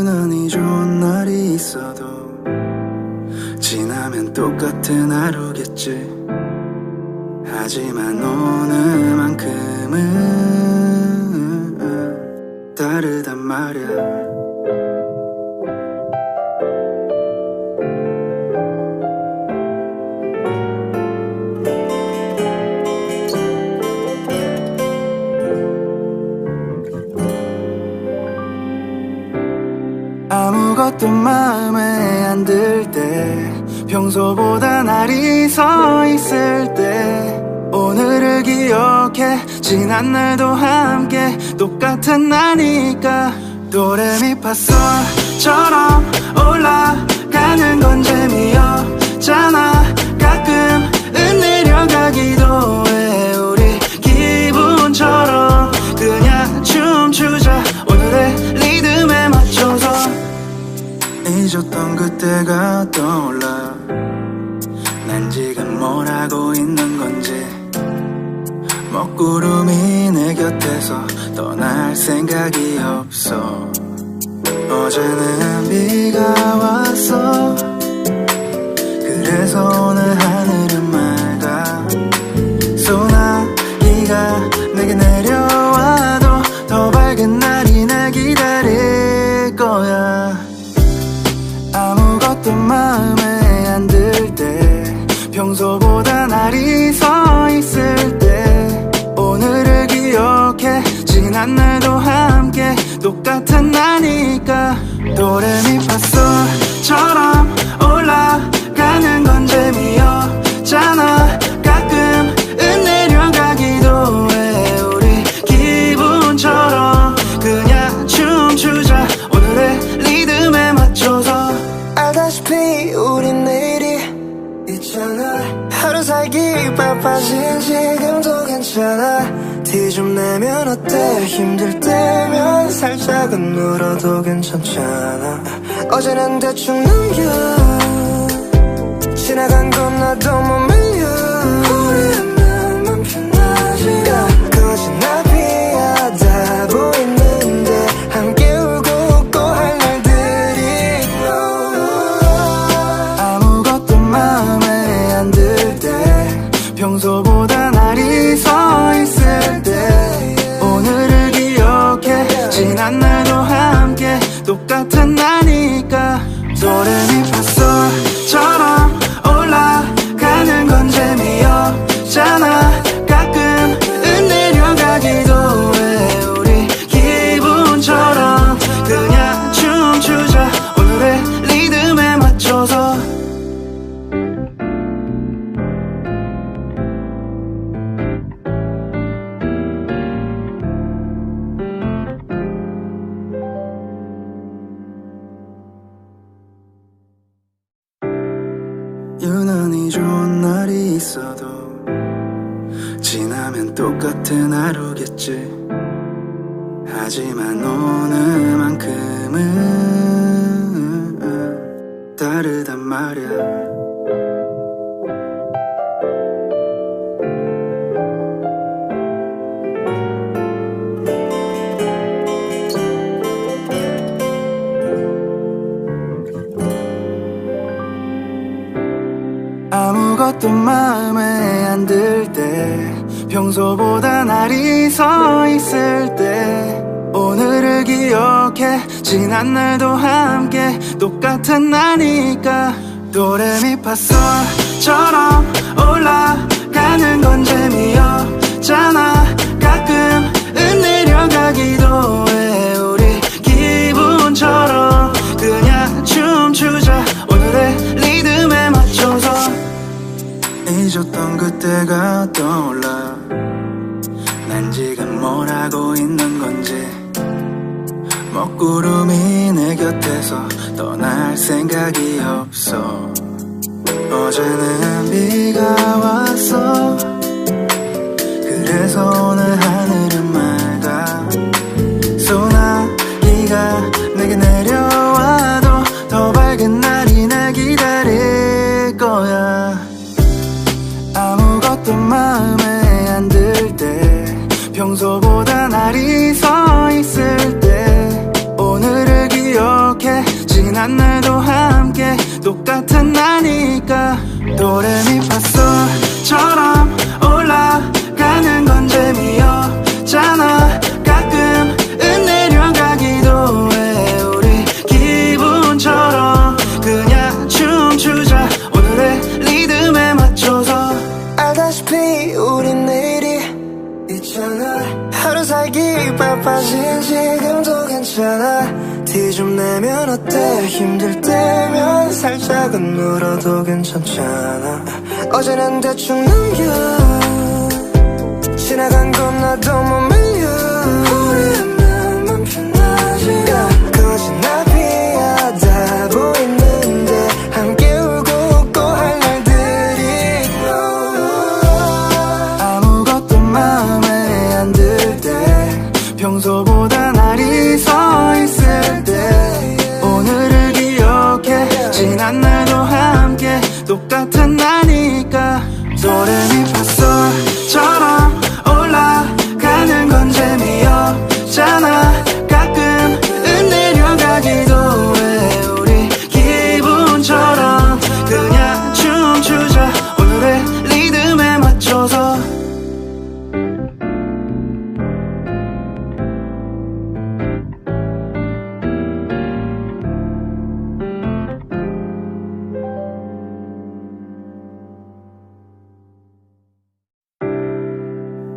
유난히 좋은 날이 있어도 지나면 똑같은 하루겠지. 하지만 오늘만큼은 다르단 말야. 아무것도 마음에 안 들 때, 평소보다 날이 서 있을 때, 오늘을 기억해. 지난 날도 함께 똑같은 나니까. 도레미파솔처럼 올라가는 건 재미없잖아. 가끔은 내려가기도 해. 우리 기분처럼 그냥 춤추자. 오늘의 리듬에 맞춰서. 잊었던 그때가 떠올라. 난 지금 뭘 하고 있는 건지. 먹구름이 내 곁에서 떠날 생각이 없어. 어제는 비가 왔어. 그래서 오늘 하늘은 맑아. 소나기가 내게 내려와도 더 밝은 날이 날 기다릴 거야. 아무것도 마음에 안 들 때, 평소보다 날이 서 있을 때, 오늘을 기억해. 지난 날도 함께 똑같은 나니까. 도레미파솔처럼 올라가는 건 재미없잖아. 가끔은 내려가기도 해. 우리 기분처럼 그냥 춤추자. 오늘의 리듬에 맞춰서. 알다시피 우린 내일이 있잖아. 하루 살기 바빠진 지금도 괜찮아. 티 좀 내면 어때? 힘들 때면 살짝은 울어도 괜찮잖아. 어제는 대충 넘겨. 지나간 건 나도 못 밀려. 우리의 마음은 편하지. 거진 나 피하다 보이는데 함께 울고 웃고 할 날들이. 아무것도 마음에 안 들 때, 평소보다 날이 서 있을 때, 오늘을 기억해. 지난 날도 함께 똑같은 나니까. 도레미파솔처럼 올라가는 건 재미없잖아. 가끔은 내려가기도 해. 우리 기분처럼 그냥 춤추자. 오늘의 리듬에 맞춰서. 유난히 좋은 날이 있어도 지나면 똑같은 하루겠지. 하지만 오늘만큼은 다르단 말야. 아무것도 마음에 안 들 때, 평소보다 날이 서 있을 때, 오늘을 기억해. 지난 날도 함께 똑같은 나니까. 도레미파솔처럼 올라가는 건 재미없잖아. 가끔은 내려가기도 해. 우리 기분처럼 그냥 춤추자. 오늘의 리듬에 맞춰서. 잊었던 그때가 떠올라. 난 지금 뭘 하고 있는 건지. 먹구름이 내 곁에서 떠날 생각이 없어. 어제는 비가 왔어. 그래서 오늘 하늘은 맑아. 소나기가 내게 내려와도 더 밝은 날이 날 기다릴 거야. 아무것도 마음에 안 들 때, 평소보다 날이 서 있을 때, 오늘을 기억해. 지난 날도 함께 똑같은 나니까 도레미파솔처럼 올라가는 건 재미없잖아. 가끔은 내려가기도 해. 우리 기분처럼 그냥 춤추자. 오늘의 리듬에 맞춰서. 알다시피 우린 내일이 있잖아. 하루 살기 바빠진 지금도 괜찮아. 티 좀 내면 어때? 힘들 때면 살짝은 울어도 괜찮잖아. 어제는 대충 넘겨. 지나간 건 나도 못 밀려. 우리는 멈춰나지. 거진 나비하다 보이는데 함께 울고 웃고 할 날들이 아무것도 마음에 안 들 때, 평소보다 날이 서 있을 때, 오늘을 기억해. 지난 날도 함께 똑같은 나니까 도레미파솔처럼 올라가는 건 재미없잖아. 가끔은 내려가기도 해. 우리 기분처럼 그냥 춤추자. 오늘의 리듬에 맞춰서.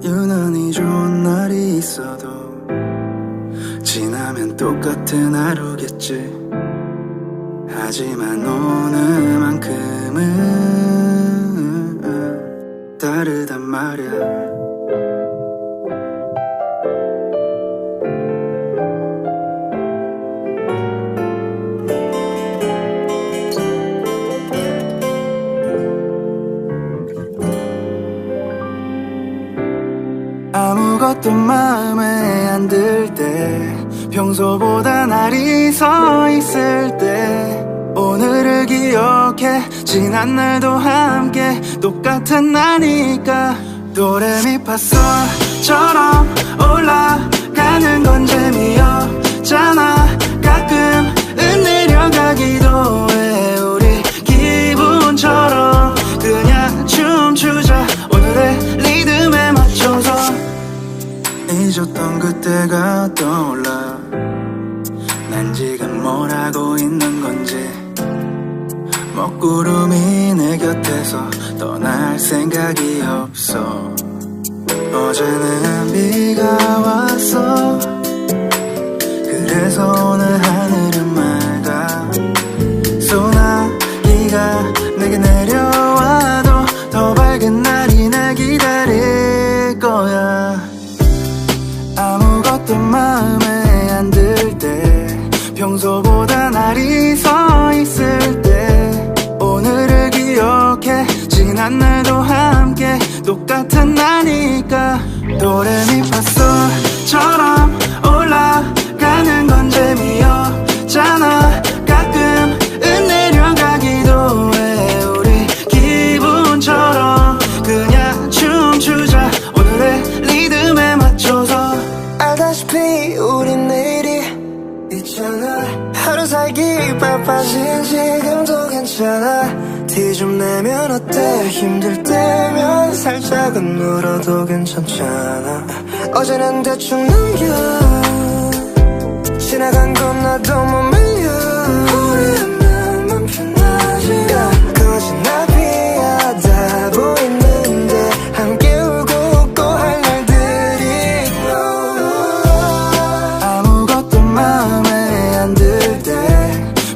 유난히 좋은 날이 있어도 지나면 똑같은 하루겠지. 하지만 오늘만큼은 다르단 말야. 아무것도 마음에 안 들 때, 평소보다 날이 서 있을 때, 오늘을 기억해. 지난 날도 함께 똑같은 나니까 도레미파솔처럼 올라가는 건 재미없잖아. 가끔은 내려가기도 해. 우리 기분처럼 그냥 춤추자. 오늘의 리듬에 맞춰서. 잊었던 그때가 떠올라. 난 지금 뭘 하고 있는 건지. 먹구름이 내 곁에서 떠날 생각이 없어. 어제는 비가 왔어. 그래서 오늘 하늘은 맑아. 소나기가 내게 내려와도 더 밝은 날이 날 기다릴 거야. 아무것도 마음에 안 들 때, 평소보다 날이 서 있을 때, 오늘을 기억해. 지난 날도 함께 똑같은 나니까 도레미파솔처럼 올라가는 건 재미없잖아. 가끔은 내려가기도 해. 우리 기분처럼 그냥 춤추자. 오늘의 리듬에 맞춰서. 알다시피 우린 내일이 있잖아. 하루 살기 바빠진 지금도 괜찮아. 티 좀 내면 어때? 힘들 때면 살짝은 울어도 괜찮잖아. 어제는 대충 넘겨. 지나간 건 나도 못 밀려. 우리는 멈춰나지. 거진 나비하다 보이는데 함께 울고 웃고 할 날들이 아무것도 마음에 안 들 때,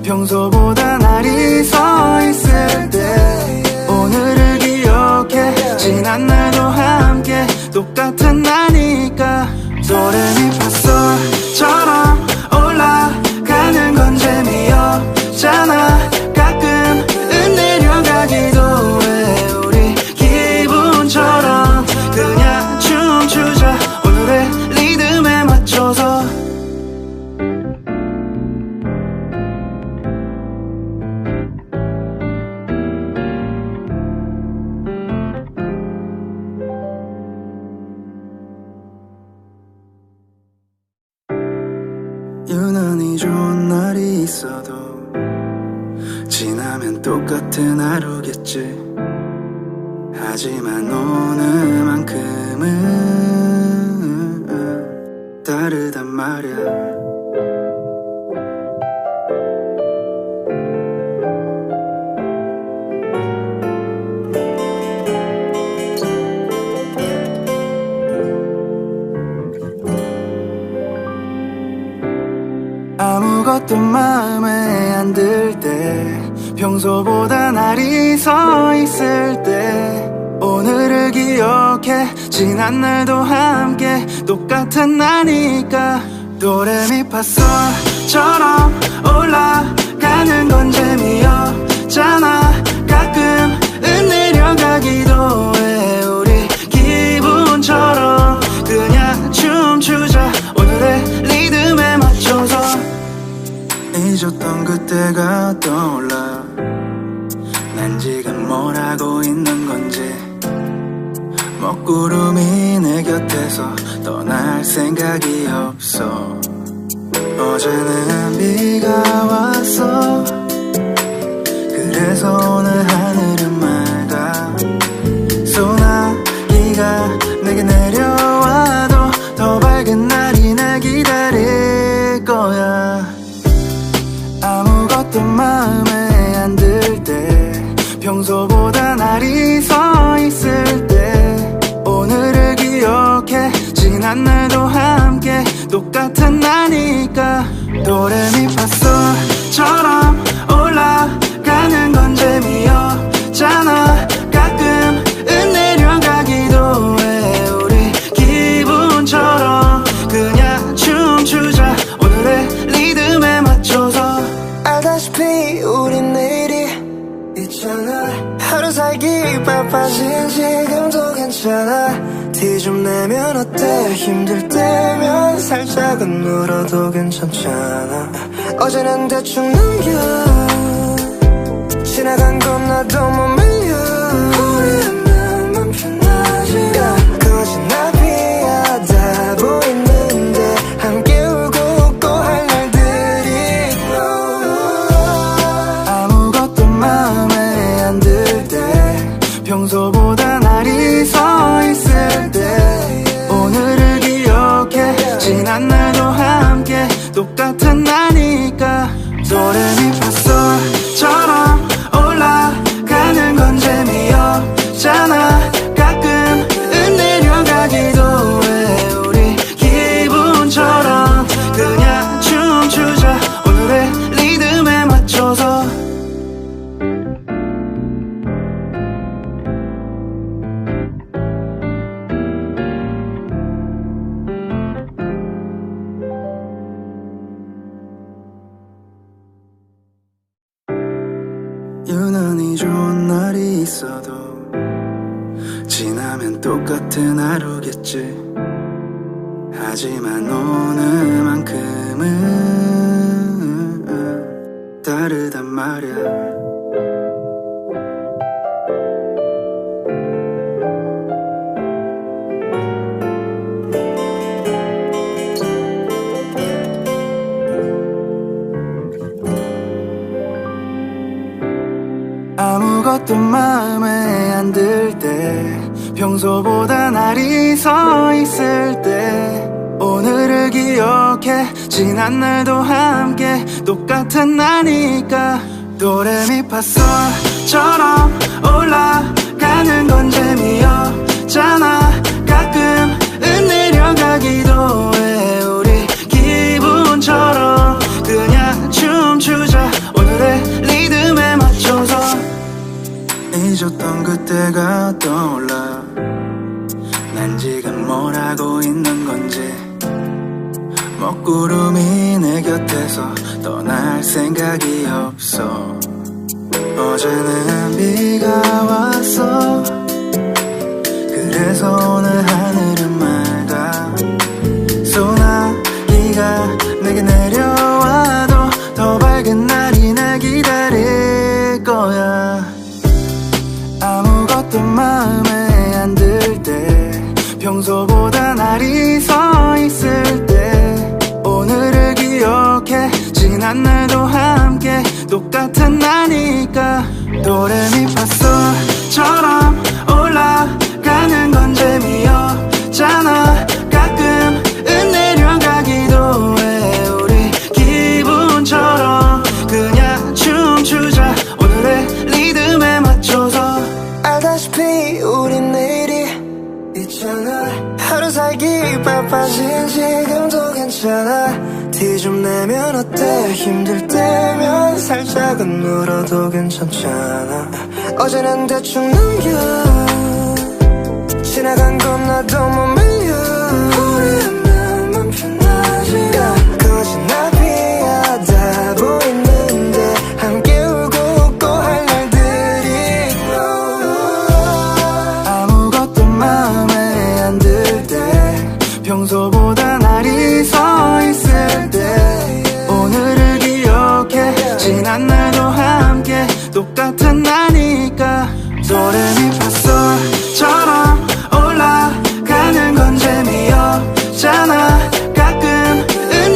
평소보다 날이 서 있을 때, 오늘을 기억해. 지난 날도 함께 똑같은 나니까 도레미파솔처럼 올라가는 건 재미없잖아. 가끔은 내려가기도 해. 우리 기분처럼 그냥 춤추자. 오늘의 리듬에 맞춰서. 유난히 좋은 날이 있어도 지나면 똑같은 하루겠지. 하지만 오늘만큼은 다르단 말야. 아무것도 마음에 안 들 때, 평소보다 날이 서 있을 때, 오늘을 기억해. 지난 날도 함께 똑같은 나니까. 도레미파솔처럼 올라가는 건 재미없잖아. 가끔은 내려가기도 해. 우리 기분처럼 그냥 춤추자. 오늘의 리듬에 맞춰서. 잊었던 그때가 떠올라. 난 지금 뭘 하고 있는 건지. 먹구름이 내 곁에서 떠날 생각이 없어. 어제는 비가 왔어. 그래서 오늘 하늘은 맑아. 소나기가 내게 내려와도 더 밝은 날이 날 기다릴 거야. 아무것도 마음에 안 들 때, 평소보다 날이 서 있을 때, 오늘을 기억해. 지난 날도 함께 똑같은 나니까. 도레미파솔처럼 올라가는 건 재미없잖아. 가끔은 내려가기도 해. 우리 기분처럼 그냥 춤추자. 오늘의 리듬에 맞춰서. 알다시피 우린 내일이 있잖아. 하루 살기 바빠진 지금도 괜찮아. 티 좀 내면 어때? 힘들 때면 살짝은 울어도 괜찮잖아. 어제는 대충 넘겨. 지나간 건 나도 못 밀려. 우리는 맘 편하지. 거진 나 피하다 보이는데 함께 울고 웃고 할 날들이. 아무것도 마음에 안 들 때, 평소보다 날이 서 있을 때, 오늘을 기억해. 지난 날도 함께 똑같은 나니까. 도레미파솔처럼 올라가는 건 재미없잖아. 가끔은 내려가기도 해. 우리 기분처럼 그냥 춤추자. 오늘의 리듬에 맞춰서. 유난히 좋은 날이 있어도 지나면 똑같은 하루겠지. 하지만 오늘만큼은 다르단 말야. 아무것도 마음에 안 들 때, 평소보다 날이 서 있을 때, 오늘을 기억해. 지난 날도 함께 똑같은 나니까. 도레미파솔처럼 올라가는 건 재미없잖아. 가끔은 내려가기도 해. 우리 기분처럼 그냥 춤추자. 오늘의 리듬에 맞춰서. 잊었던 그때가 떠올라. 난 지금 뭘 하고 있는 건지. 먹구름이 내 곁에서 떠날 생각이 없어. 어제는 비가 왔어. 그래서 오늘 하늘은 맑아. 소나기가 내게 내려와도 더 밝은 날이 날 기다릴 거야. 아무것도 마음에 안 들 때, 평소보다 날이 서 있을 때, 오늘을 기억해. 지난 날도 함께 똑같은 나니 도레미파솔처럼 올라가는 건 재미없잖아. 가끔은 내려가기도 해. 우리 기분처럼 그냥 춤추자. 오늘의 리듬에 맞춰서. 알다시피 우린 내일이 있잖아. 하루 살기 바빠진 지금도 괜찮아. 티 좀 내면 어때? 힘들 때면 살짝은 울어도 괜찮잖아. 어제는 대충 넘겨. 지나간 건 나도 못 밀려. 후회하면 편하지. 거진 나비하다 보이는데 함께 울고 웃고 할 날들이 아무것도 마음에 안 들 때, 평소보다 날이 서 있을 때, 오늘을 기억해. 지난 날도 함께 똑같은 나니까. 도레미파솔처럼 올라가는 건 재미없잖아. 가끔은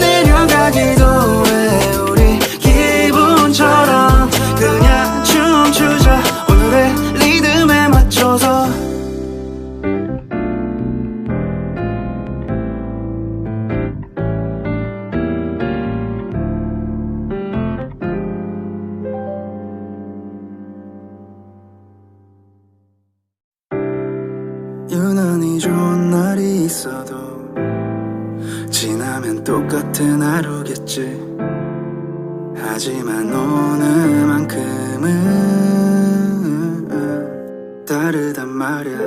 내려가기도 해. 우리 기분처럼 그냥 춤추자. 오늘의 리듬에 맞춰서. 유난히 좋은 날이 있어도 지나면 똑같은 하루겠지. 하지만 오늘만큼은 다르단 말야.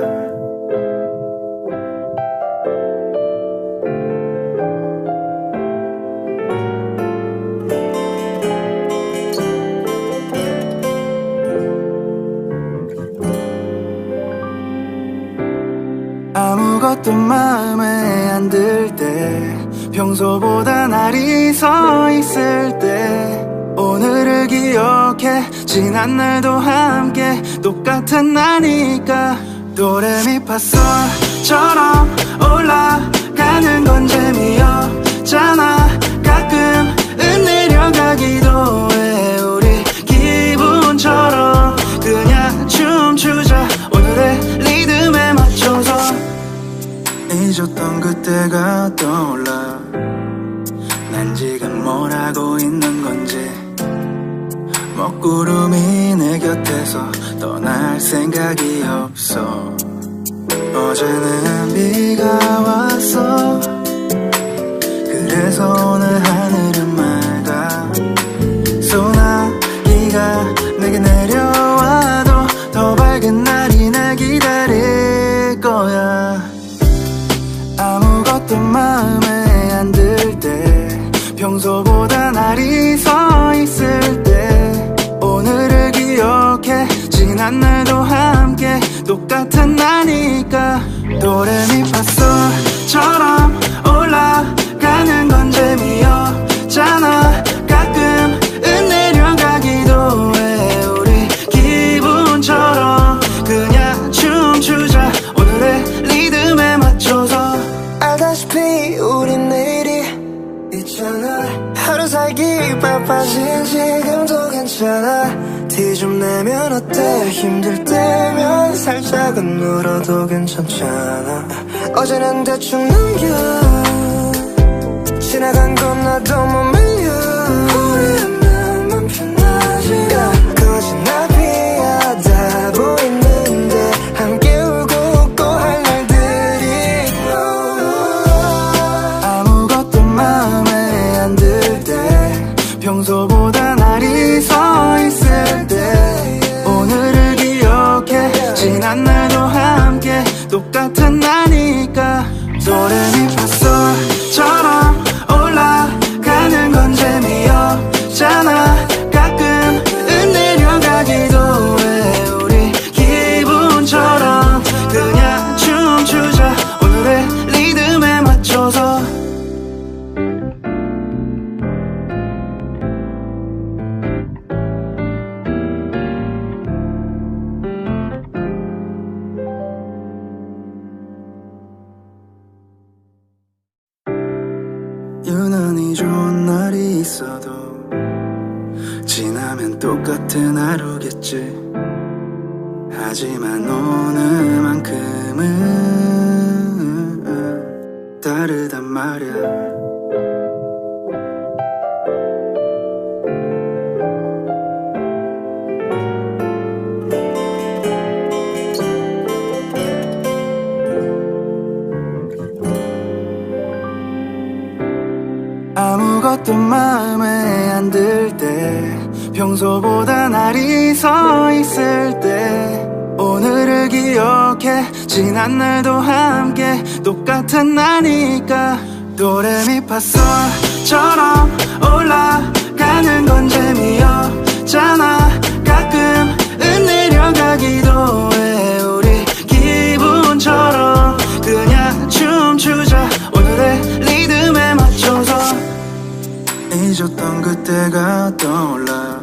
아무것도 마음에 안 들 때, 평소보다 날이 서 있을 때, 오늘을 기억해. 지난 날도 함께 똑같은 나니까. 도레미파솔처럼 올라가는 건 재미없잖아. 가끔은 내려가기도 해. 우리 기분처럼 그냥 춤추자. 오늘의 리듬에 맞춰서. 잊었던 그때가 떠올라. 난 지금 뭘 하고 있는 건지. 먹구름이 내 곁에서 떠날 생각이 없어. 어제는 비가 왔어. 그래서 오늘 하늘은 맑아. 소나기가 내게 내려와도 더 밝은 날이 날 기다릴 거야. 아무것도 마음에 안 들 때, 평소보다 날이 서 있을 때, 오늘을 기억해. 지난 날도 함께 똑같은 나니까. 도레미파솔처럼 올라가는 건 재미없잖아. 가끔은 내려가기도 해. 우리 기분처럼 그냥 춤추자. 오늘의 리듬에 맞춰서. 알다시피 우린 내일이 있잖아. 하루 살기 바빠진 지금도 괜찮아. 티 좀 내면 어때? 힘들 때면 살짝은 울어도 괜찮잖아. 어제는 대충 넘겨. 지나간 건 나도 못 밀려. 후회하면 편하지. 거진 나비하다 보이는데 함께 울고 웃고 할 날들이 아무것도 마음에 안 들 때, 평소보다 날이 서 있을 때, 오늘을 기억해. 지난 날도 함께 똑같은 나니까. 도레미파솔처럼 올라가는 건 재미없잖아. 가끔은 내려가기도 해. 우리 기분처럼 그냥 춤추자. 오늘의 리듬에 맞춰서. 유난히 좋은 날이 있어도 지나면 똑같은 하루겠지. 하지만 오늘만큼은 다르단 말야. 아무것도 마음에 안 들 때, 평소보다 날이 서 있을 때, 오늘을 기억해. 지난 날도 함께 똑같은 나니까. 도레미파솔처럼 올라가는 건 재미없잖아. 가끔은 내려가기도 해. 우리 기분처럼 그냥 춤추자. 오늘의 리듬에 맞춰서. 잊었던 그때가 떠올라.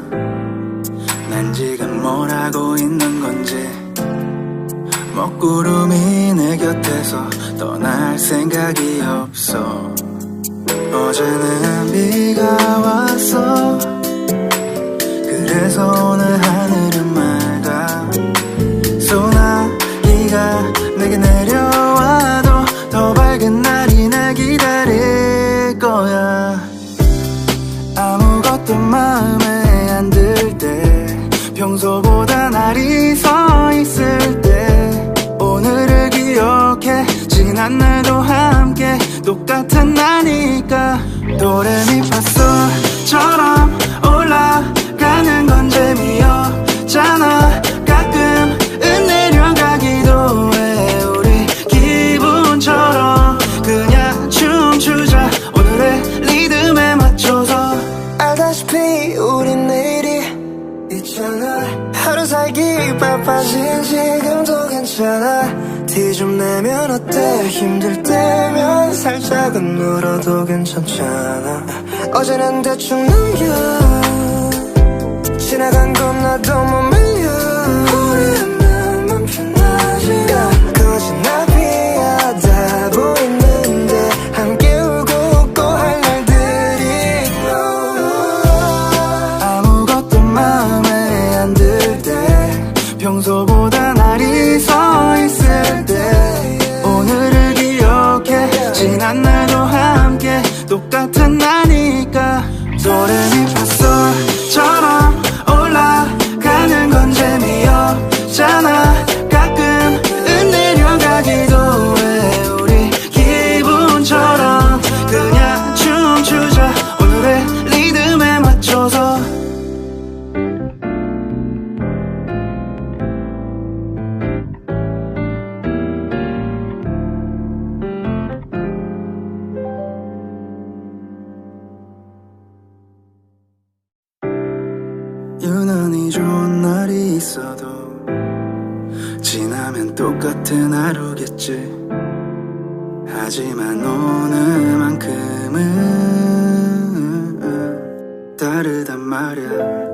난 지금 뭘 하고 있는 건지. 먹구름이 내 곁에서 떠날 생각이 없어. 어제는 비가 왔어. 그래서 오늘 하늘은 맑아. 소나기가 내게 내려와도 더 밝은 날이 날 기다릴 거야. 아무것도 마음에 안 들 때, 평소보다 날이 서 있을 때, 오늘을 기억해. 지난 날도 함께 똑같은 나니까. 도레미파솔처럼 올라가는 건 재미없잖아. 가끔은 내려가기도 해. 우리 기분처럼 그냥 춤추자. 오늘의 리듬에 맞춰서. 알다시피 우린 내일이 있잖아. 하루 살기 바빠진 지금도 괜찮아. 티 좀 내면 어때? 힘들 때면 살짝은 울어도 괜찮잖아. 어제는 대충 넘겨. 지나간 건 나도 못 밀려. 우리의 마음은 편하지. 거진 앞이야 다 보이는데 함께 울고 웃고 할 날들이. 아무것도 마음에 안 들 때, 평소보다 날이 서 있을 때, 오늘을 기억해. 지난 날도 함께 똑같은 나니까. 도레미파솔처럼 올라가는 건 재미없잖아. 가끔은 내려가기도 해. 우리 기분처럼 그냥 춤추자. 오늘의 리듬에 맞춰서. 유난히 좋은 날이 있어도 지나면 똑같은 하루겠지. 하지만 오늘만큼은 다르단 말야.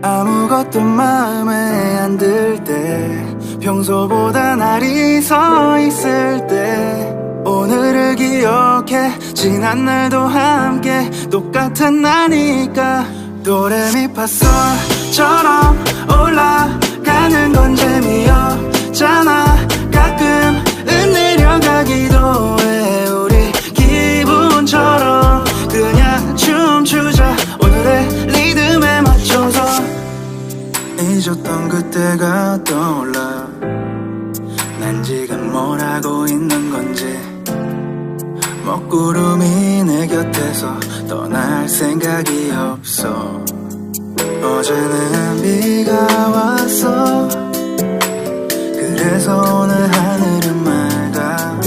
아무것도 마음에 안 들 때, 평소보다 날이 서 있을 때, 오늘을 기억해. 지난 날도 함께 똑같은 나니까. 도레미파솔처럼 올라가는 건 재미없잖아. 가끔은 내려가기도 해. 우리 기분처럼 그냥 춤추자. 오늘의 리듬에 맞춰서. 잊었던 그때가 떠올라. 난 지금 뭘 하고 있는 건지. 먹구름이 내 곁에서 떠날 생각이 없어. 어제는 비가 왔어. 그래서 오늘 하늘은 맑아.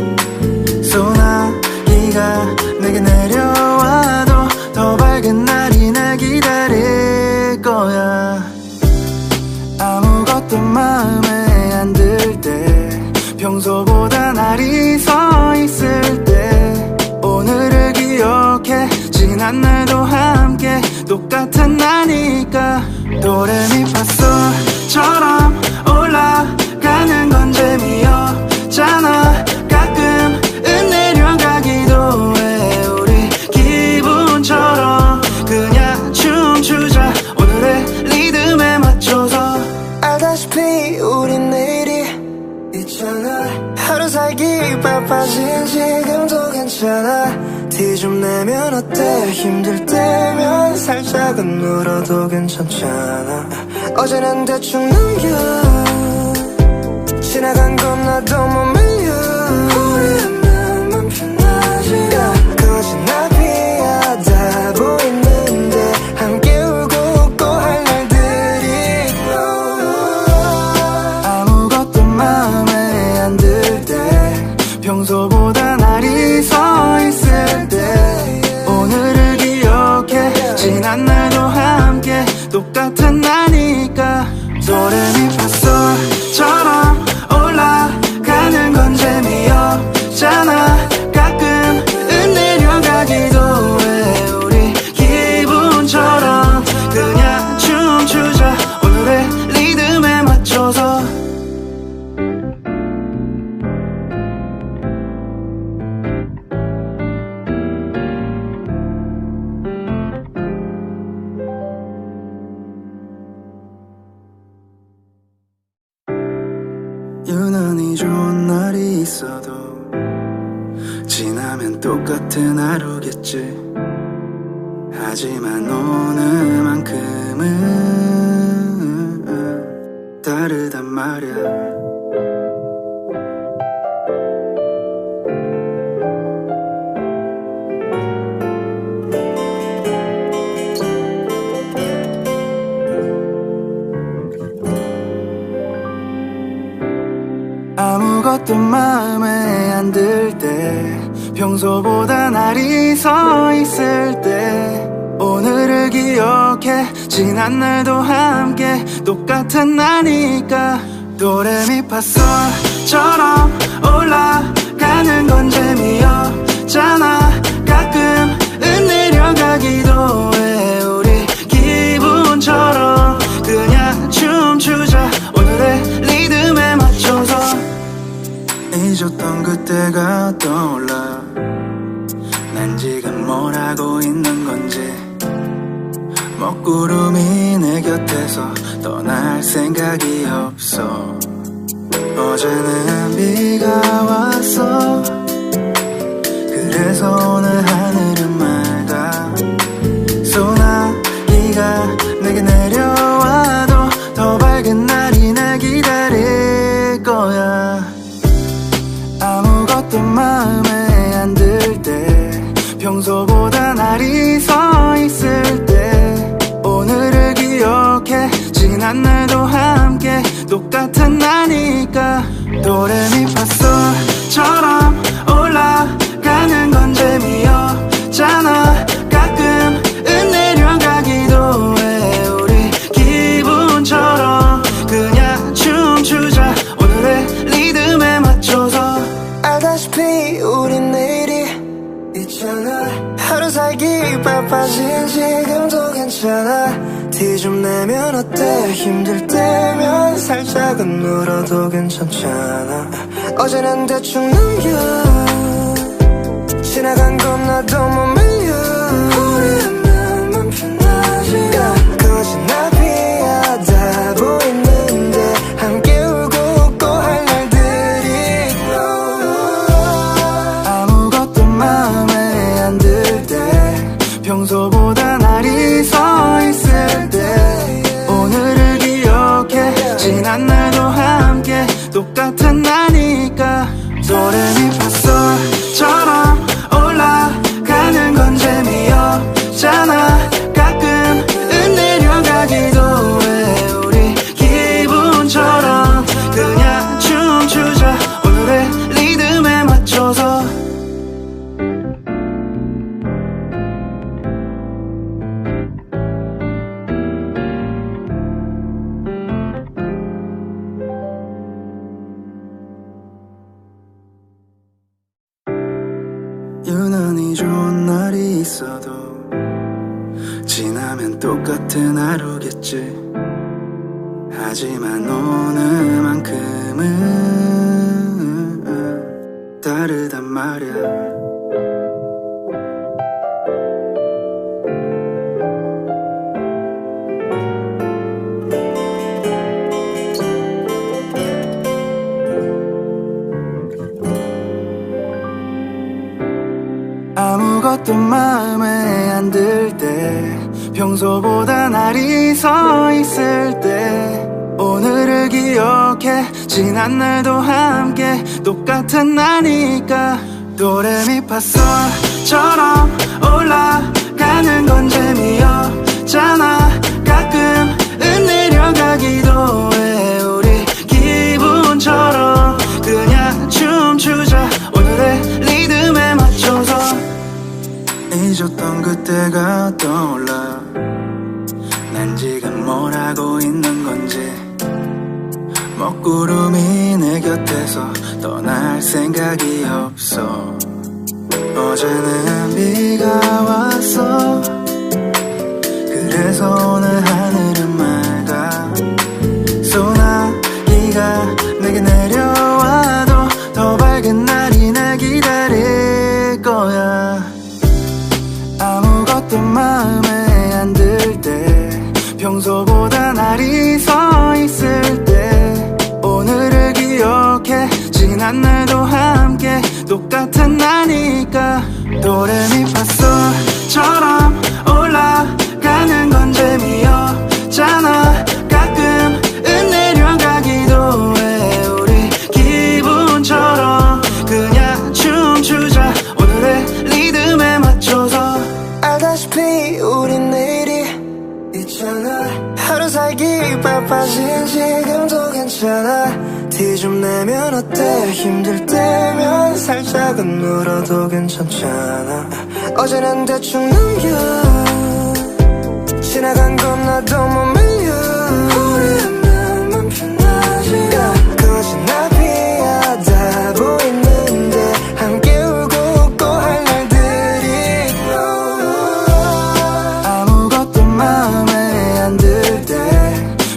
소나기가 내게 내려와도 더 밝은 날이 날 기다릴 거야. 아무것도 마음에 안 들 때, 평소보다 날이 서 있을 때, 오늘을 기억해. 지난 날도 함께 똑같은 나니까. 도레미파솔처럼 올라 바빠진 지금도 괜찮아. 티 좀 내면 어때? 힘들 때면 살짝은 울어도 괜찮잖아. 어제는 대충 넘겨. 지나간 건 나도 못 밀려. 우리는 멈춰나지. 거진 나비하다 보이는데 함께 울고 웃고 할 날들이 아무것도 마음에 안 들 때 평소보다 날이 서 있을 때 오늘을 기억해. 지난 날도 함께 똑같은 나니까. 도레미파솔처럼 올라가는 건 재미없잖아. 가끔은 내려가기도 해. 우리 기분처럼 그냥 춤추자. 오늘의 리듬에 맞춰서. 유난히 좋은 날이 있어도 지나면 똑같은 하루겠지. 하지만 오늘만큼은 다르단 말야. 아무것도 마음에 안 들 때 평소보다 날이 서 있을 때 오늘을 기억해. 지난 날도 함께 똑같은 나니까. 도레미파솔처럼 올라가는 건 재미없잖아. 가끔은 내려가기도 해. 우리 기분처럼 그냥 춤추자. 오늘의 리듬에 맞춰서. 잊었던 그때가 떠올라. 난 지금 뭘 하고 있는 건지. 먹구름이 내 곁에서 떠날 생각이 없어. 어제는 비가 왔어. 그래서 오늘 하늘은 맑아. 소나기가 내게 내려와도 더 밝은 날이 날 기다릴 거야. 아무것도 마음에 안 들 때 평소보다 날이 서 있을 때 오늘을 기억해. 지난 날도 함께 똑같은 나니까. 도레미파솔처럼 올라가는 건 재미없잖아. 가끔은 내려가기도 해. 우리 기분처럼 그냥 춤추자. 오늘의 리듬에 맞춰서. 알다시피 우린 내일이 있잖아. 하루 살기 바빠진 지금도 괜찮아. 티 좀 내면 어때? 힘들 때면 살짝은 울어도 괜찮잖아. 어제는 대충 넘겨. 지나간 건 나도 못 밀려. 우리는 멈춰나지. 거진 나비하다 보이는데 함께 울고 웃고 할 날들이 아무것도 마음에 안 들 때 평소보다 날이 서 있을 때 오늘을 기억해. 지난 날도 함께 똑같은 나니까. 도레미파솔처럼 올라가는 건 재미없잖아. 가끔은 내려가기도 해. 우리 기분처럼 그냥 춤추자. 오늘의 리듬에 맞춰서. 유난히 좋은 날이 있어도 지나면 똑같은 하루겠지. 하지만 오늘만큼은 다르단 말야. 아무것도 마음에 안 들 때 평소보다 날이 서 있을 때 오늘을 기억해 지난 날도 함께 똑같은 나니까 도레미파솔처럼 올라가는 건 재미없잖아 가끔은 내려가기도 해 우리 기분처럼 그냥 춤추자 오늘의 리듬에 맞춰서 잊었던 그때가 떠올라 난 지금 뭘 하고 있는 건지 먹구름이 내 곁에서 떠날 생각이 없어 어제는 비가 왔어 그래서 오늘 하늘은 맑아 소나기가 내게 내려와도 더 밝은 날이 날 기다릴 거야 아무것도 마음에 안 들 때 평소보다 날이 서 있을 때 오늘을 기억해 지난 날도 함께 똑같은 나니까 도레미파솔처럼 올라가는 건 재미없잖아 가끔은 내려가기도 해 우리 기분처럼 그냥 춤추자 오늘의 리듬에 맞춰서 알다시피 우린 내일이 있잖아 하루 살기 바빠진 지금도 괜찮아 티 좀 내면 어때 힘들 때면 살짝은 울어도 괜찮잖아 어제는 대충 넘겨 지나간 건 나도 못 밀려 우리의 마음은 편하지 거진 나비하다 보이는데 함께 울고 웃고 할 날들이 아무것도 마음에 안 들 때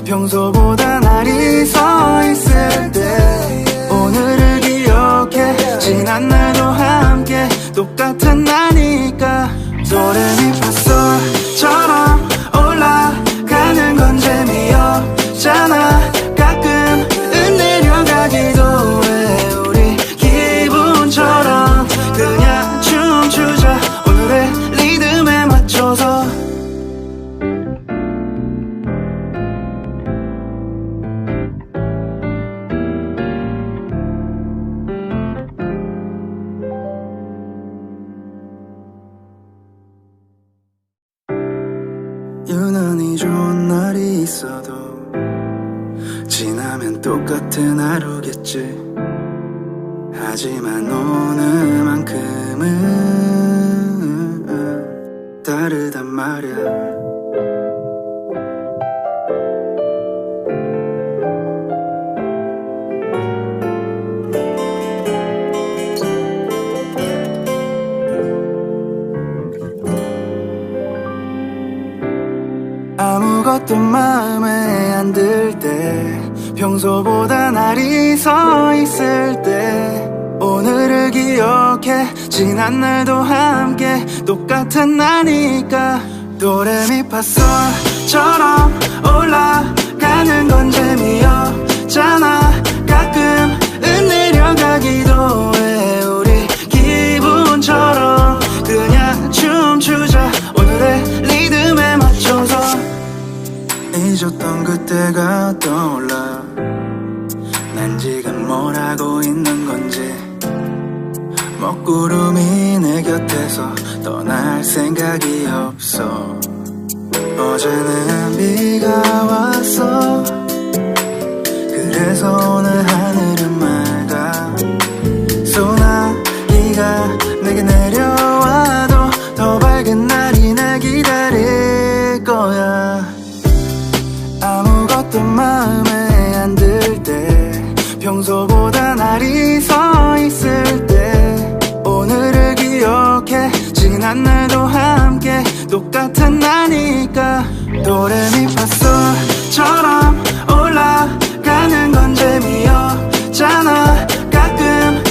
평소보다 날이 서 있을 때 오늘을 기억해 지난 날도 함께 똑같은 나니까 도레미파솔처럼 올라가는 건 재미없잖아 가끔은 내려가기도 해 우리 기분처럼 그냥 춤추자 오늘의 리듬에 맞춰서 유난히 좋은 날이 있어도 지나면 똑같은 하루겠지 하지만 오늘만큼은 다르단 말야 아무것도 마음에 안 들 때 평소보다 날이 서 있을 때 오늘을 기억해 지난 날도 함께 똑같은 나니까 도레미파솔처럼 올라가는 건 재미없잖아 가끔은 내려가기도 해 우리 기분처럼 그냥 춤추자 오늘의 리듬에 맞춰서 잊었던 그때가 떠올라 난 지금 뭘 하고 있는 건지 먹구름이 내 곁에서 떠날 생각이 없어 어제는 비가 왔어 그래서 오늘 하늘은 맑아 소나기가 내게 내려와도 더 밝은 날이 날 기다릴 거야 아무것도 마음에 안 들 때 평소보다 날이 서 있을 때 오늘을 기억해 지난 날도 함께 똑같은 나니까 도레미파솔처럼 올라가는 건 재미없잖아 가끔은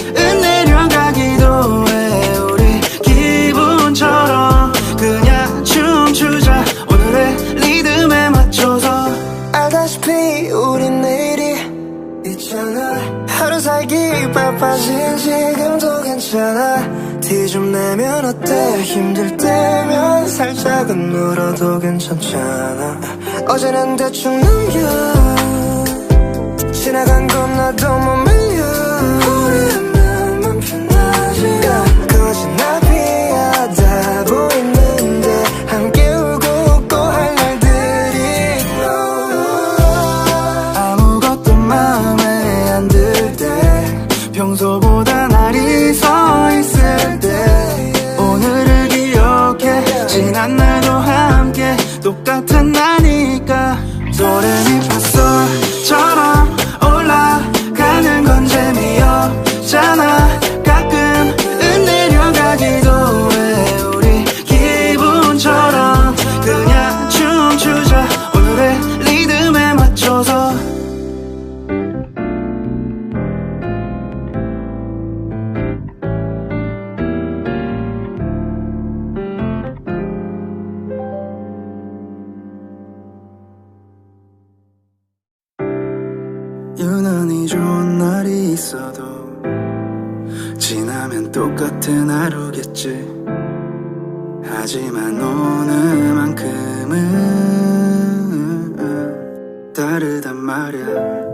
내려가기도 해 우리 기분처럼 그냥 춤추자 오늘의 리듬에 맞춰서 알다시피 우린 내일이 있잖아 하루 살기 바빠진 지금도 괜찮아 티 좀 내면 어때 힘들 때면 살짝은 울어도 괜찮잖아 어제는 대충 넘겨 지나간 건 나도 못 밀려 우리의 마음은 편하지 거진 나비하다 보이는데 함께 울고 웃고 할 날들이 아무것도 마음에 안 들 때 평소보다 날이 서 있을 때 오늘을 기억해 지난 날도 함께 똑같은 나니까 도레미파솔처럼 올라가는 건 재미없잖아 가끔은 내려가기도 해 우리 기분처럼 그냥 춤추자 오늘의 리듬에 맞춰서 유난히 좋은 날이 있어도 지나면 똑같은 하루겠지 하지만 오늘만큼은 다르단 말야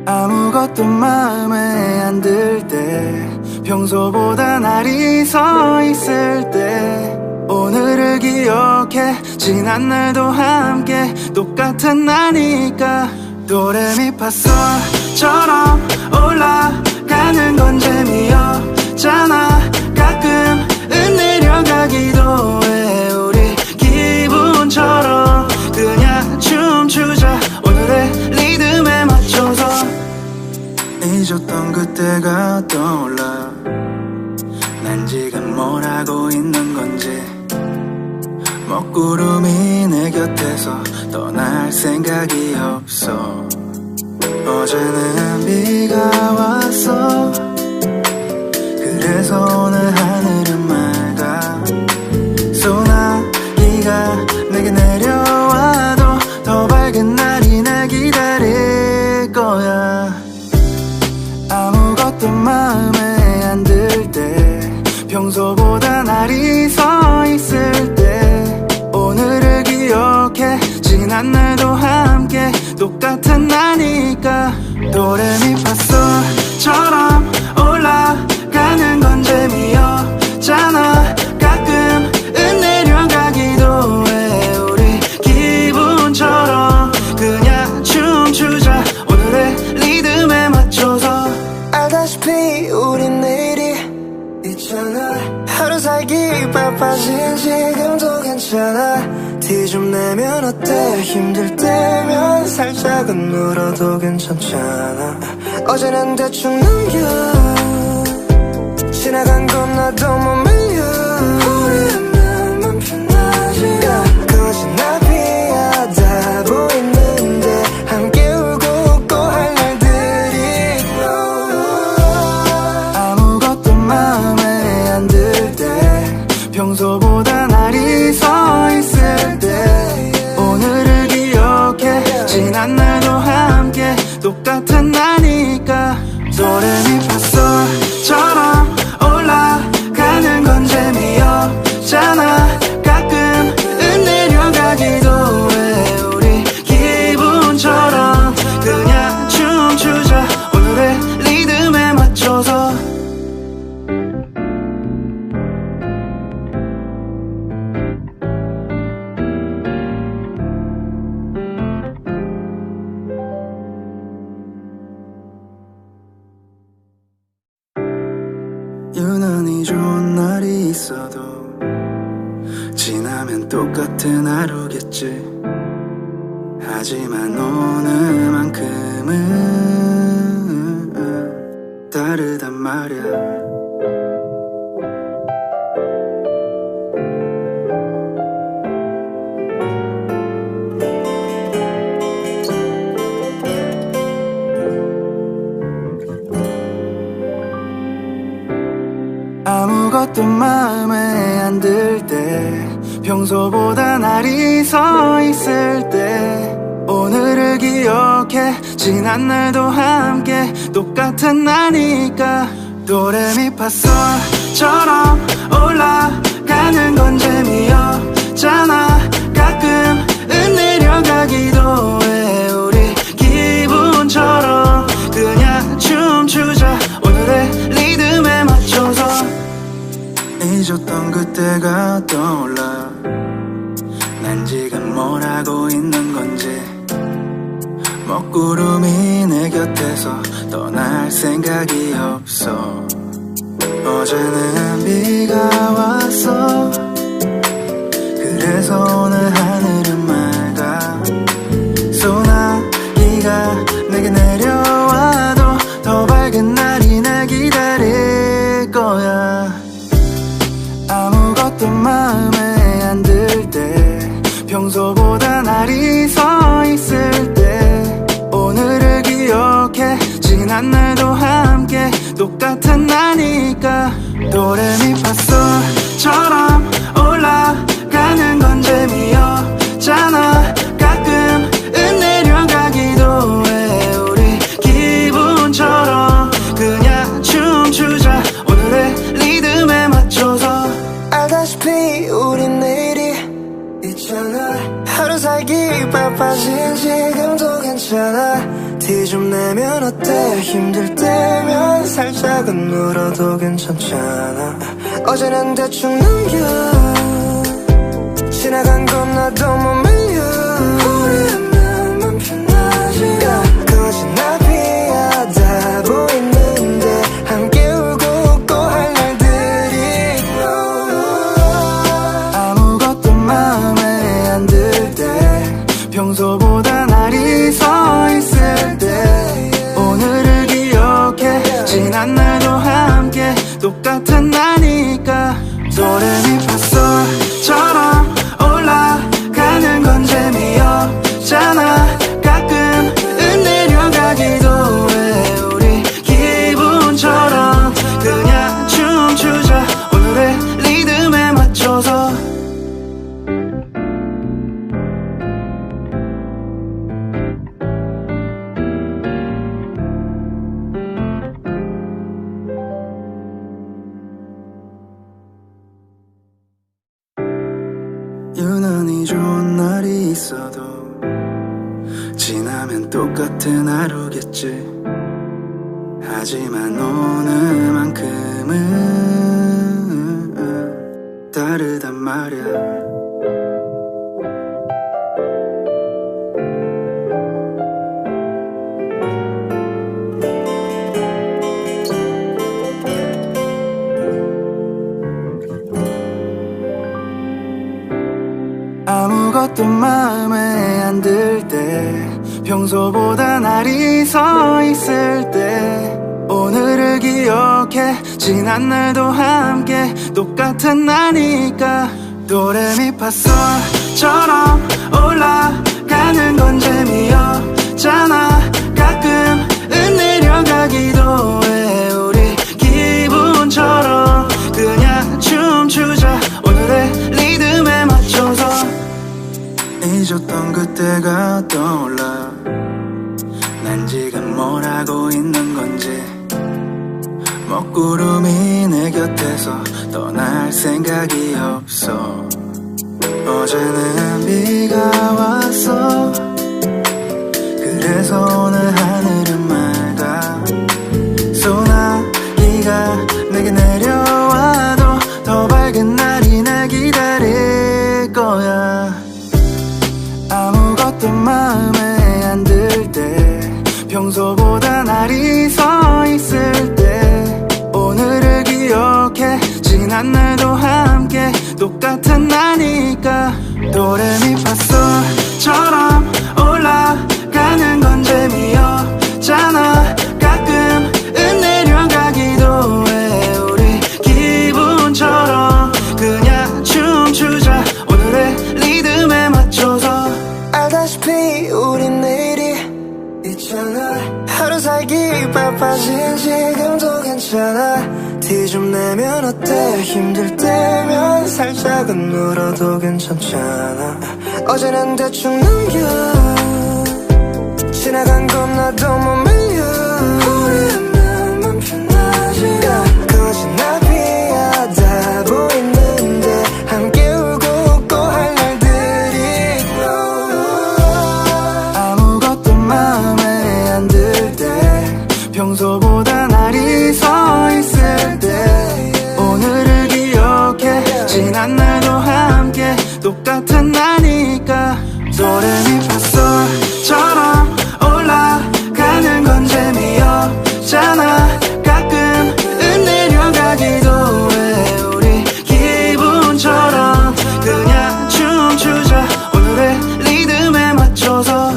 아무것도 마음에 안 들 때 평소보다 날이 서 있을 때 오늘을 기억해 지난 날도 함께 똑같은 나니까 도레미파솔처럼 올라가는 건 재미없잖아 가끔은 내려가기도 해 우리 기분처럼 그냥 춤추자 오늘의 리듬에 맞춰서 잊었던 그때가 떠올라 난 지금 뭘 하고 있는 건지 먹구름이 내 곁에서 떠날 생각이 없어 어제는 비가 왔어 그래서 오늘 하늘은 맑아 소나기가 내게 내려와도 더 밝은 날이 날 기다릴 거야 아무것도 마음에 안 들 때 평소보다 날이 서 있을 때 오늘을 기억해 지난 날도 함께 똑같은 나니까 도레미파솔처럼 올라가는 건 재미없잖아 가끔은 내려가기도 해 우리 기분처럼 그냥 춤추자 오늘의 리듬에 맞춰서 알다시피 우린 내일이 있잖아 하루 살기 바빠진 지금도 괜찮아 티 좀 내면 어때 힘들 때면 살짝은 울어도 괜찮잖아 어제는 대충 넘겨 지나간 건 나도 못 밀려 우리의 마음은 편하지 거진 나비하다 보이는데 함께 울고 웃고 할 날들이 아무것도 마음에 안 들 때 평소보다 날이 서 있을 때 오늘을 기억해 지난 날도 함께 똑같은 나니까 도레미파솔처럼 올라가는 건 재미없잖아 가끔은 내려가기도 해 우리 기분처럼 그냥 춤추자 오늘의 리듬에 맞춰서 유난히 좋은 날이 있어도 지나면 똑같은 하루겠지 하지만 오늘만큼은 다르단 말야 아무것도 마음에 평소보다 날이 서 있을 때 오늘을 기억해 지난 날도 함께 똑같은 나니까 도레미파솔처럼 올라가는 건 재미없잖아 가끔은 내려가기도 해 우리 기분처럼 그냥 춤추자 오늘의 리듬에 맞춰서 잊었던 그때가 떠올라 난 지금 뭘 하고 있는 건지 먹구름이 내 곁에서 떠날 생각이 없어 어제는 비가 왔어 그래서 오늘 하늘은 맑아 소나기가 내게 내려와도 더 밝은 날이 날 기다릴 거야 아무것도 마음에 안 들 때 평소보다 날이 서 있을 때 오늘을 기억해 지난 날도 함께 똑같은 나니까 도레미파솔처럼 올라가는 건 재미없잖아 가끔은 내려가기도 해 우리 기분처럼 그냥 춤추자 오늘의 리듬에 맞춰서 알다시피 우린 내일이 있잖아 하루 살기 바빠진 지금도 괜찮아 티 좀 내면 어때 힘들 때면 살짝은 울어도 괜찮잖아 어제는 대충 넘겨 지나간 건 나도 못 밀려 우리의 마음은 편하지 거짓 나 피하다 보이는데 함께 울고 웃고 할 날들이 아무것도 마음에 안 들 때 평소보다 날이 서 있을 때 오늘을 기억해 지난 날도 함께 똑같은 나니까 도레미파솔처럼 올라가는 건 재미없잖아 가끔은 내려가기도 해 우리 기분처럼 그냥 춤추자 오늘의 리듬에 맞춰서 유난히 좋은 날이 있어도 지나면 똑같은 하루겠지 하지만 오늘만큼은 다르단 말야 아무것도 마음에 안 들 때 평소보다 날이 서 있을 때 오늘을 기억해 지난 날도 함께 똑같은 나니까 도레미파솔처럼 올라가는 건 재미없잖아 가끔은 내려가기도 해 우리 기분처럼 그냥 춤추자 오늘의 리듬에 맞춰서 잊었던 그때가 떠올라 난 지금 뭘 하고 있는 건지 먹구름이 내 곁에서 떠날 생각이 없어 어제는 비가 왔어 그래서 오늘 하늘은 맑아 소나기가 내게 내려와도 더 밝은 날이 날 기다릴 거야 아무것도 마음에 안 들 때 평소보다 날이 서 있을 때 오늘을 기억해 지난 날도 함께 똑같은 나니까 도레미파솔처럼 올라가는 건 재미없잖아 가끔은 내려가기도 해 우리 기분처럼 그냥 춤추자 오늘의 리듬에 맞춰서 알다시피 우린 내일이 있잖아 하루 살기 바빠진 지금도 괜찮아 티 좀 내면 어때 힘들 때면 살짝은 울어도 괜찮잖아 어제는 대충 넘겨 지나간 건 나도 못 밀려 우리는 편하지 거진 나비하다 보이는데 함께 울고 웃고 할 날들이 아무것도 마음에 안 들 때 평소보다 날이 서 있을 때 오늘을 기억해 지난 날도 함께 똑같은 나니까 도레미파솔처럼 올라가는 건 재미없잖아 가끔은 내려가기도 해 우리 기분처럼 그냥 춤추자 오늘의 리듬에 맞춰서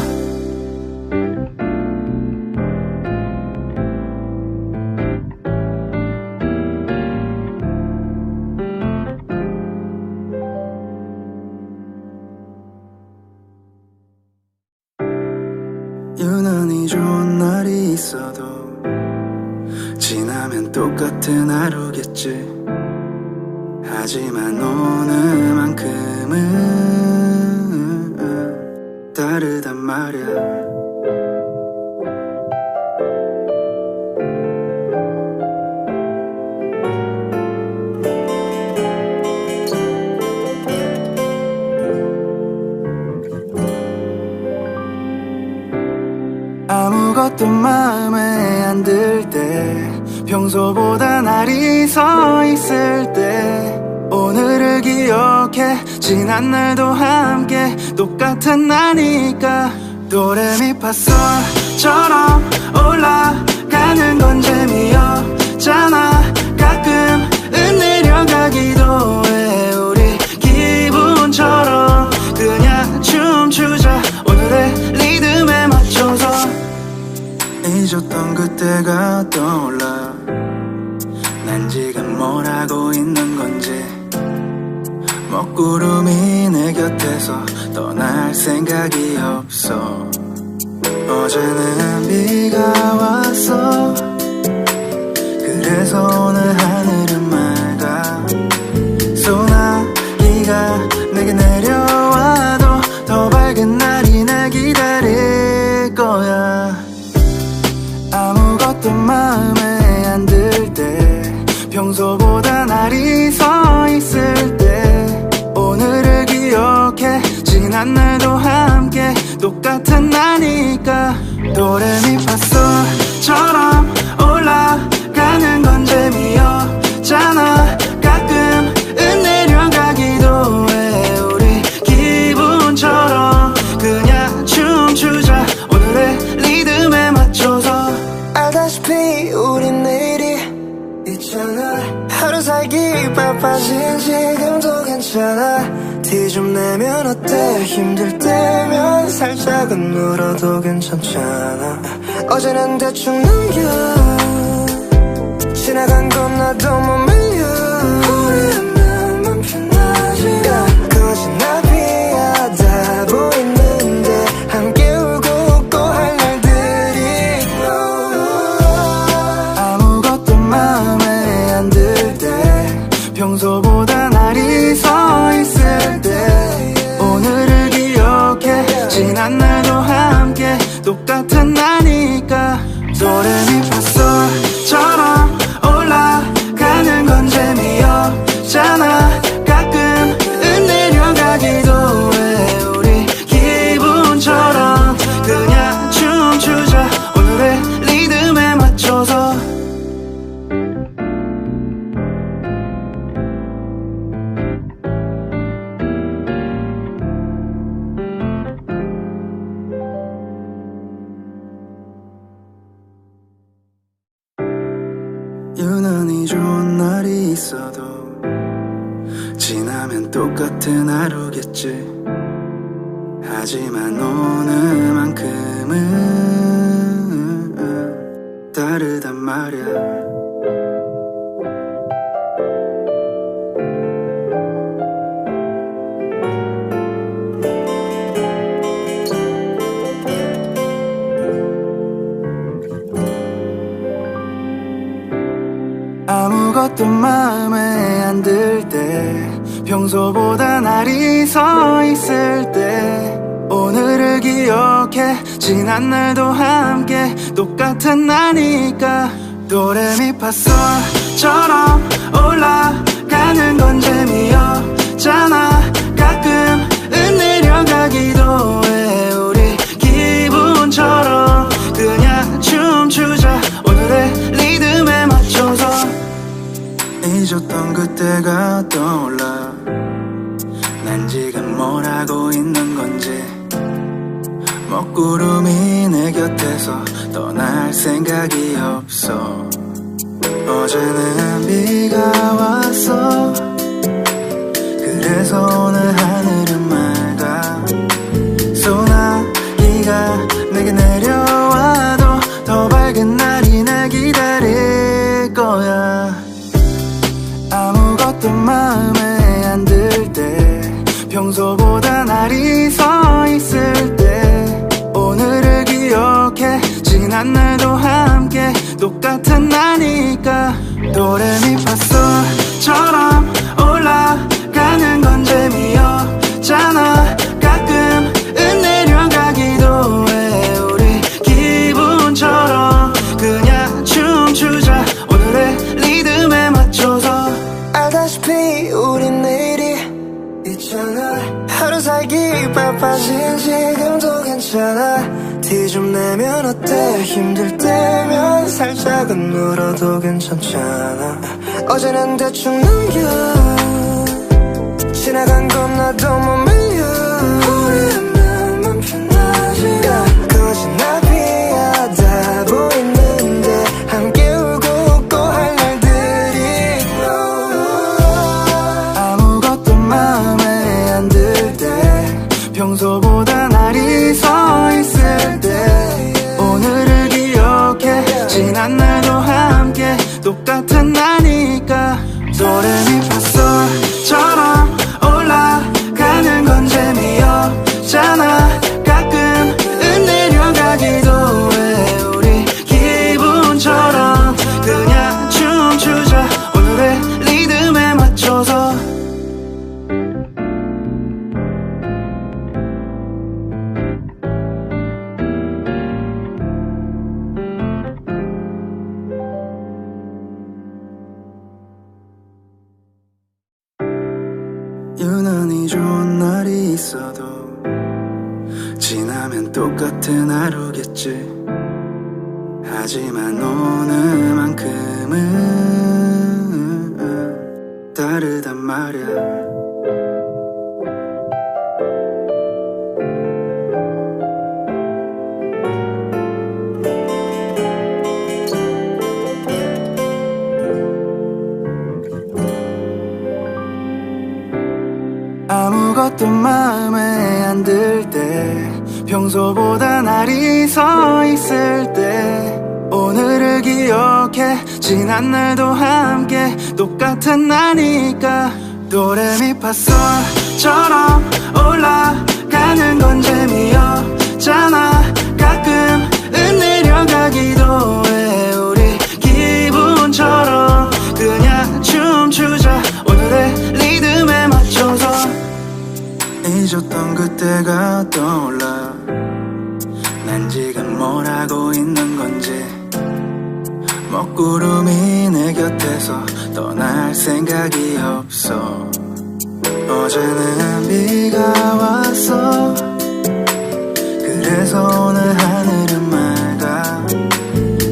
유난히 좋은 날이 있어도 지나면 똑같은 하루겠지 하지만 오늘만큼은 다르단 말야 아무것도 마음에 안 들 때 평소보다 날이 서 있을 때 오늘을 기억해 지난 날도 함께 똑같은 나니까 도레미파솔처럼 올라가는 건 재미없잖아 가끔은 내려가기도 해 우리 기분처럼 그냥 춤추자 오늘의 리듬에 맞춰서 잊었던 그때가 떠올라 난 지금 뭘 하고 있는 건지 먹구름이 내 곁에서 떠날 생각이 없어 어제는 비가 왔어 그래서 오늘 하늘은 맑아 소나기가 내게 내려와도 더 밝은 날이 날 기다릴 거야 아무것도 마음에 안 들 때 평소보다 날이 서 있을 때 오늘을 기억해 지난 날도 함께 똑같은 나니까 도레미파솔처럼 올라가는 건 재미없잖아 가끔은 내려가기도 해 우리 기분처럼 그냥 춤추자 오늘의 리듬에 맞춰서 알다시피 우린 내일이 있잖아 하루 살기 바빠진 지금도 괜찮아 티 좀 내면 어때 힘들 때면 살짝은 울어도 괜찮잖아 어제는 대충 넘겨 지나간 건 나도 못 밀려 우리는 편하지 거진 나비하다 보이는데 함께 울고 웃고 할 날들이 아무것도 마음에 안 들 때 평소보다 날이 서 있을 때 오늘을 기억해 지난 날도 함께 똑같은 나니까 도레미파솔처럼 올라가는 건 재미없잖아 가끔은 내려가기도 해 우리 기분처럼 그냥 춤추자 오늘의 리듬에 맞춰서 유난히 좋은 날이 있어도 지나면 똑같은 하루겠지 하지만 오늘만큼은 다르단 말야 아무것도 마음에 안 들 때 평소보다 날이 서 있을 때 오늘을 기억해 지난 날도 함께 똑같은 나니까 도레미파솔처럼 올라가는 건 재미없잖아 가끔은 내려가기도 해 우리 기분처럼 그냥 춤추자 오늘의 리듬에 맞춰서 잊었던 그때가 떠올라 난 지금 뭘 하고 있는 건지 먹구름이 내 곁에서 떠날 생각이 없어 어제는 비가 왔어 그래서 오늘 하늘은 맑아 소나기가 내게 내려와도 더 밝은 날이 날 기다릴 거야 아무것도 마음에 안 들 때 평소보다 날이 서 있을 때 오늘을 기억해 지난 날도 함께 똑같은 나니까 도레미파솔처럼 올라가는 건 재미없잖아 가끔은 내려가기도 해 우리 기분처럼 그냥 춤추자 오늘의 리듬에 맞춰서 알다시피 우린 내일이 있잖아 하루 살기 바빠진 지금도 괜찮아 티 좀 내면 어때 힘들 때면 살짝은 울어도 괜찮잖아 어제는 대충 넘겨 지나간 건 나도 못 밀려 우리의 마음은 편하지 거짓 나 피하다 보이는데 함께 울고 웃고 할 날들이 아무것도 마음에 안 들 때 평소보다 날이 서 있을 때 오늘을 기억해 지난 날도 함께 똑같은 나니까 도레미파솔처럼 올라가는 건 재미없잖아 가끔은 내려가기도 해 우리 기분처럼 그냥 춤추자 오늘의 리듬에 맞춰서 유난히 좋은 날이 있어도 지나면 똑같은 하루겠지 하지만 오늘만큼은 다르단 말야 아무것도 마음에 안 들 때 평소보다 날이 서 있을 때 오늘을 기억해 지난 날도 함께 똑같은 나니까 도레미파솔처럼 올라가는 건 재미없잖아 가끔은 내려가기도 해 우리 기분처럼 그냥 춤추자 오늘의 리듬에 맞춰서 잊었던 그때가 떠올라 난 지금 뭘 하고 있는 건지 먹구름이 내 곁에서 떠날 생각이 없어 어제는 비가 왔어 그래서 오늘 하늘은 맑아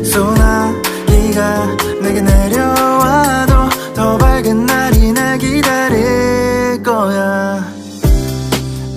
소나기가 내게 내려와도 더 밝은 날이 날 기다릴 거야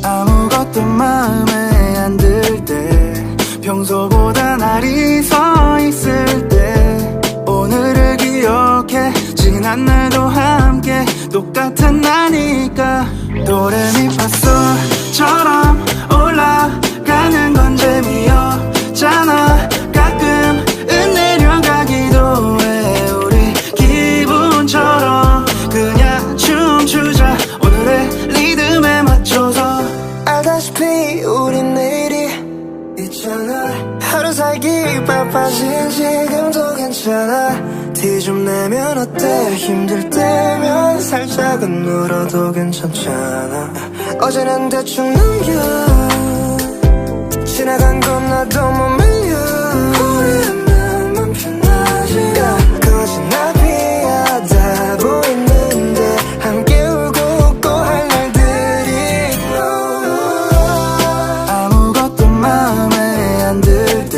아무것도 마음에 안 들 때 평소보다 날이 서 있을 때 오늘을 기억해 지난 날도 함께 똑같은 나니까 도레미파솔처럼 올라가는 건 재미없잖아 가끔은 내려가기도 해 우리 기분처럼 그냥 춤추자 오늘의 리듬에 맞춰서 알다시피 우린 내일이 있잖아 하루 살기 바빠진 지금도 괜찮아 티 좀 내면 어때? 힘들 때면 살짝은 울어도 괜찮잖아. 어제는 대충 넘겨 지나간 건 나도 못 밀려. 우리의 마음은 편하지. 거진 나비하다 보이는데 함께 울고 웃고 할 날들이 아무것도 마음에 안 들 때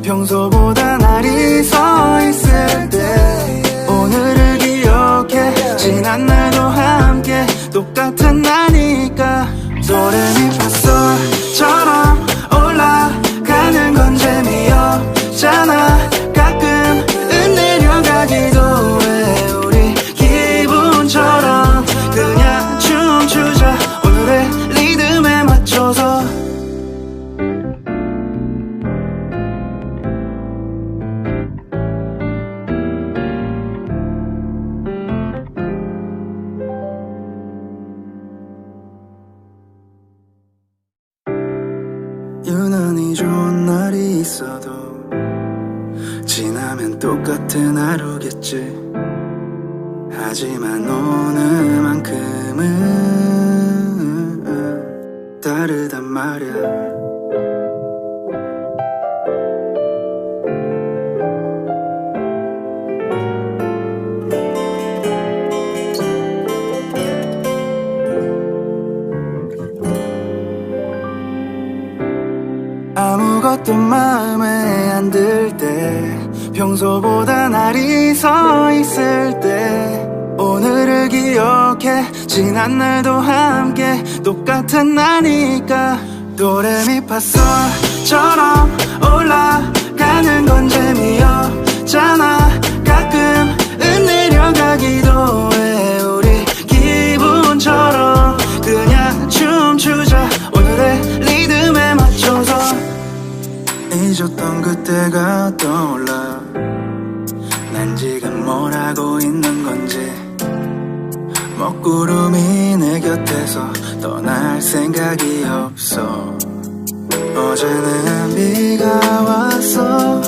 평소보다 날이 서 있을 때 오늘을 기억해. 지난 날도 함께 똑같은 나니까. 도레미파솔처럼 올라가는 건 재미없잖아. 가끔은 내려가기도 해. 우리 기분처럼 그냥 춤추자. 오늘의 리듬에 맞춰서. 유난히 좋은 날이 있어도 지나면 똑같은 하루겠지. 하지만 오늘만큼은 다르단 말야. 아무것도 마음에 안 들 때 평소보다 날이 서 있을 때 오늘을 기억해. 지난 날도 함께 똑같은 나니까. 도레미파솔처럼 올라가는 건 재미없잖아. 가끔은 내려가기도 해. 우리 기분처럼 그냥 춤추자. 오늘의 리듬에 맞춰서. 잊었던 그때가 떠올라. 난 지금 뭘 하고 있는 건지. 먹구름이 내 곁에서 떠날 생각이 없어. 어제는 비가 왔어.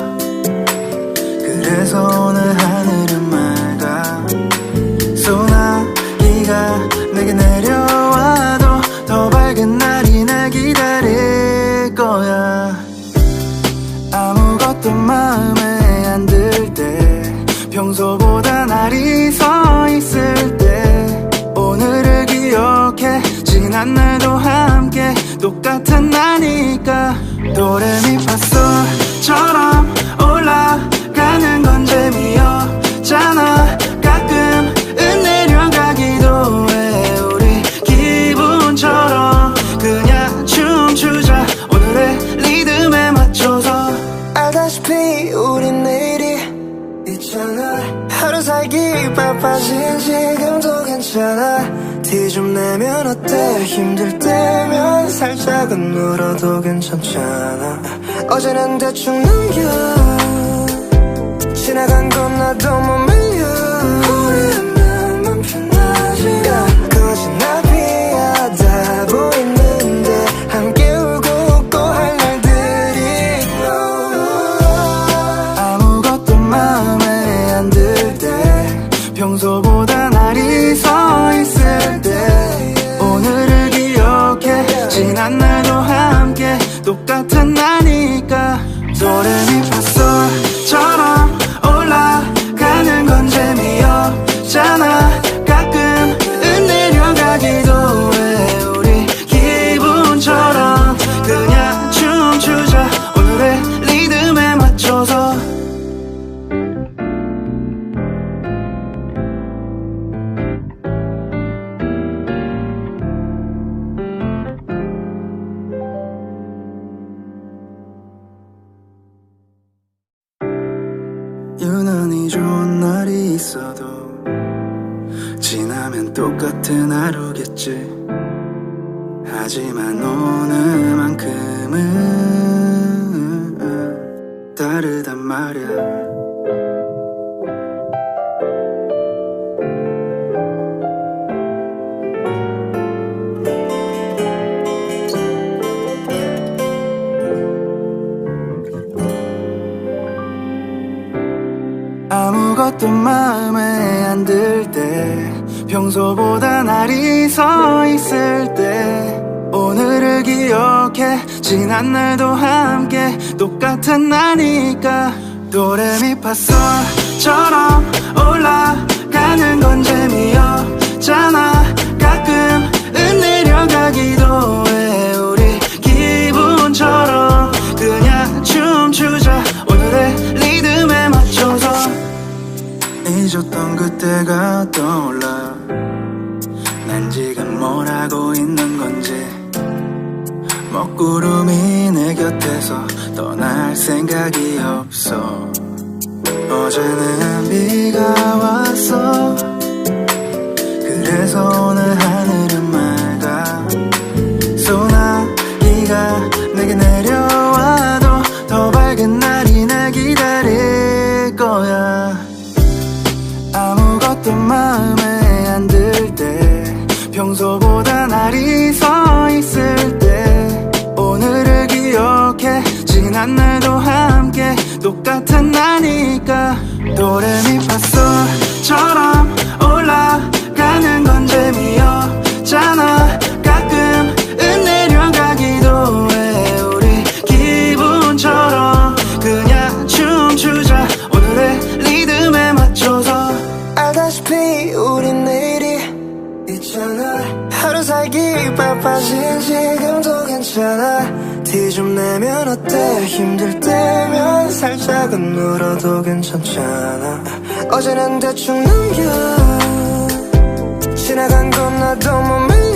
그래서 오늘 하늘은 맑아. 소나기가 내게 내려와도 더 밝은 날이 날 기다릴 거야. 아무것도 마음에 안 들 때 평소보다 날이 서 있을 때 오늘을 기억해. 지난 날도 함께 똑같은 나니까. 도레미파솔처럼 올라가는 건 재미없잖아. 가끔은 내려가기도 해. 우리 기분처럼 그냥 춤추자. 오늘의 리듬에 맞춰서. 알다시피 우린 내일이 있잖아. 하루 살기 바빠진 지금도 괜찮아. 티 좀 내면 어때? 힘들 때면 살짝은 울어도 괜찮잖아. 어제는 대충 넘겨 지나간 건 나도 못 밀려. 우리의 마음은 편하지. 거진 나비하다 보이는데 함께 울고 웃고 할 날들이 아무것도 마음에 안 들 때 평소보다 날이 서 있을 때 오늘을 기억해. 지난 날도 함께 똑같은 나니까. 도레미파솔처럼 올라가는 건 재미없잖아. 가끔은 내려가기도 해. 우리 기분처럼 그냥 춤추자. 오늘의 리듬에 맞춰서. 유난히 좋은 날이 있어도 지나면 똑같은 하루겠지. 하지만 오늘만큼은 다르단 말야. 아무것도 마음에 안 들 때 평소보다 날이 서 있을 때 오늘을 기억해 지난 날도 함께 똑같은 나니까 도레미파솔처럼 올라가는 건 재미없잖아 가끔은 내려가기도 해 우리 기분처럼 그냥 춤추자 오늘의 리듬에 맞춰서 잊었던 그때가 떠올라 난 지금 뭘 하고 있는 건지 먹구름이 내 곁에서 떠날 생각이 없어 어제는 비가 왔어 그래서 오늘 하늘은 맑아 소나기가 내게 내려와도 더 밝은 날이 날 기다릴 거야 아무것도 마음에 안 들 때 평소보다 날이 서 있을 때 오늘을 기억해 지난 날도 함께 똑같은 나니까 도레미파솔처럼 올라가는 건 재미없잖아 가끔은 내려가기도 해 우리 기분처럼 그냥 춤추자 오늘의 리듬에 맞춰서 알다시피 우린 내일이 있잖아 하루 살기 바빠진 지금도 괜찮아 티 좀 내면 어때 힘들 때면 살짝은 울어도 괜찮잖아 어제는 대충 넘겨 지나간 건 나도 못 밀려